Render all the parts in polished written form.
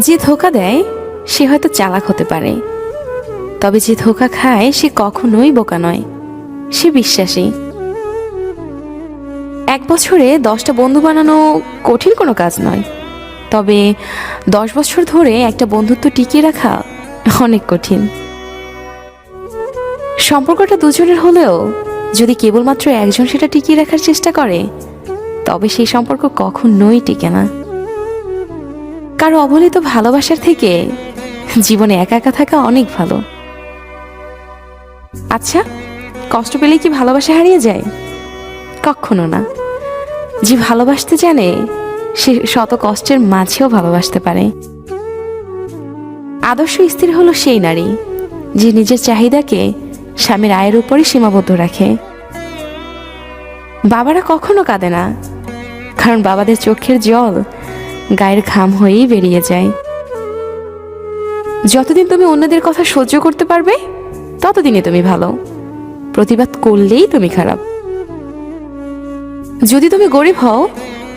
যে ধোঁকা দেয় সে হয়তো চালাক হতে পারে, তবে যে ধোঁকা খায় সে কখনোই বোকা নয়, সে বিশ্বাসী। 1 বছরে 10টা বন্ধু বানানো কঠিন কোনো কাজ নয়, তবে 10 বছর ধরে একটা বন্ধুত্ব টিকিয়ে রাখা অনেক কঠিন। সম্পর্কটা দুজনের হলেও যদি কেবলমাত্র একজন সেটা টিকিয়ে রাখার চেষ্টা করে, তবে সেই সম্পর্ক কখনোই টিকে না। কারো অবহেলিত ভালোবাসার থেকে জীবনে একা একা থাকা অনেক ভালো। আচ্ছা, কষ্ট পেলে কি ভালোবাসা হারিয়ে যায়? কখনো না। যে ভালোবাসতে জানে সে শত কষ্টের মাঝেও ভালোবাসতে পারে। আদর্শ স্ত্রী হলো সেই নারী যে নিজের চাহিদাকে স্বামীর আয়ের উপরই সীমাবদ্ধ রাখে। বাবারা কখনো কাঁদে না, কারণ বাবাদের চোখের জল গায়ের ঘাম হয়েই বেরিয়ে যায়। যতদিন তুমি অন্যদের কথা সহ্য করতে পারবে ততদিনই তুমি ভালো, প্রতিবাদ করলেই তুমি খারাপ। যদি তুমি গরিব হও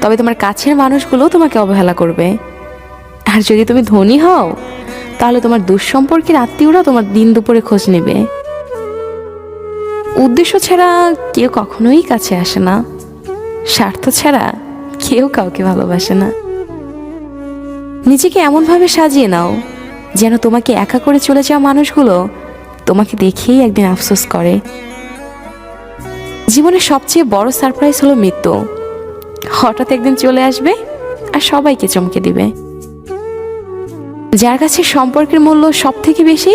তবে তোমার কাছের মানুষগুলো তোমাকে অবহেলা করবে, আর যদি তুমি ধনী হও তাহলে তোমার দুঃসম্পর্কের আত্মীয়রা তোমার দিন দুপুরে খোঁজ নেবে। উদ্দেশ্য ছাড়া কেউ কখনোই কাছে আসে না, স্বার্থ ছাড়া কেউ কাউকে ভালোবাসে না। নিজেকে এমনভাবে সাজিয়ে নাও যেন তোমাকে একা করে চলে যাওয়া মানুষগুলো তোমাকে দেখেই একদিন আফসোস করে। জীবনের সবচেয়ে বড় সারপ্রাইজ হলো মৃত্যু। হঠাৎ একদিন চলে আসবে আর সবাইকে চমকে দিবে। যার কাছে সম্পর্কের মূল্য সব থেকে বেশি,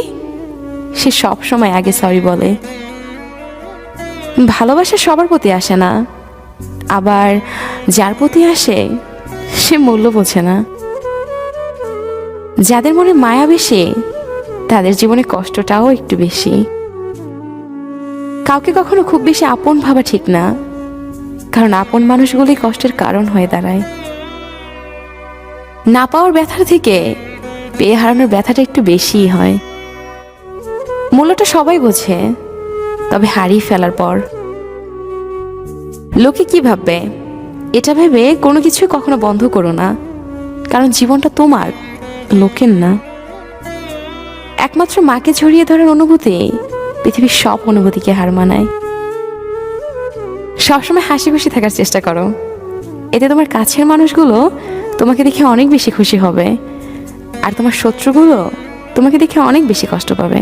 সে সব সময় আগে সরি বলে। ভালোবাসা সবার প্রতি আসে না, আবার যার প্রতি আসে সে মূল্য বোঝে না। যাদের মনে মায়া বেশি তাদের জীবনে কষ্টটাও একটু বেশি। কাউকে কখনো খুব বেশি আপন ভাবা ঠিক না, কারণ আপন মানুষগুলি কষ্টের কারণ হয়ে দাঁড়ায়। না পাওয়ার ব্যথার থেকে পেয়ে হারানোর ব্যথাটা একটু বেশিই হয়। মূল্যটা সবাই বোঝে, তবে হারিয়ে ফেলার পর। লোকে কি ভাববে এটা ভেবে কোনো কিছু কখনো বন্ধ করো না, কারণ জীবনটা তোমার, লোকের না। একমাত্র মাকে জড়িয়ে ধরার অনুভূতি পৃথিবীর সব অনুভূতিকে হার মানায়। সবসময় হাসি খুশি থাকার চেষ্টা করো, এতে তোমার কাছের মানুষগুলো তোমাকে দেখে অনেক বেশি খুশি হবে, আর তোমার শত্রুগুলো তোমাকে দেখে অনেক বেশি কষ্ট পাবে।